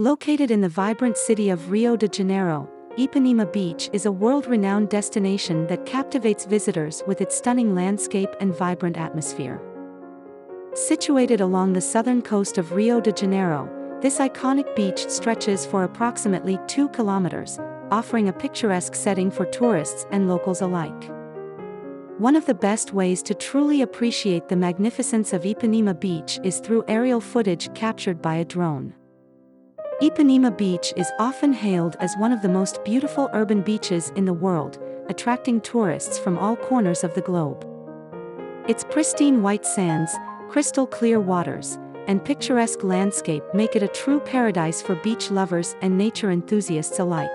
Located in the vibrant city of Rio de Janeiro, Ipanema Beach is a world-renowned destination that captivates visitors with its stunning landscape and vibrant atmosphere. Situated along the southern coast of Rio de Janeiro, this iconic beach stretches for approximately 2 kilometers, offering a picturesque setting for tourists and locals alike. One of the best ways to truly appreciate the magnificence of Ipanema Beach is through aerial footage captured by a drone. Ipanema Beach is often hailed as one of the most beautiful urban beaches in the world, attracting tourists from all corners of the globe. Its pristine white sands, crystal-clear waters, and picturesque landscape make it a true paradise for beach lovers and nature enthusiasts alike.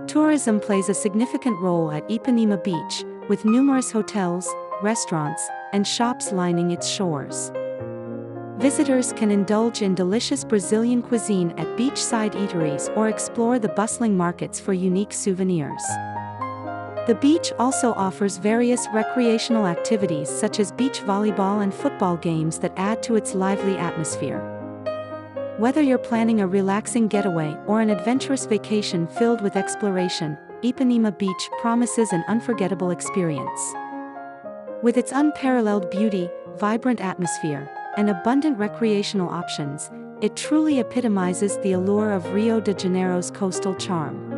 Tourism plays a significant role at Ipanema Beach, with numerous hotels, restaurants, and shops lining its shores. Visitors can indulge in delicious Brazilian cuisine at beachside eateries or explore the bustling markets for unique souvenirs. The beach also offers various recreational activities such as beach volleyball and football games that add to its lively atmosphere. Whether you're planning a relaxing getaway or an adventurous vacation filled with exploration, Ipanema Beach promises an unforgettable experience. With its unparalleled beauty, vibrant atmosphere, and abundant recreational options, it truly epitomizes the allure of Rio de Janeiro's coastal charm.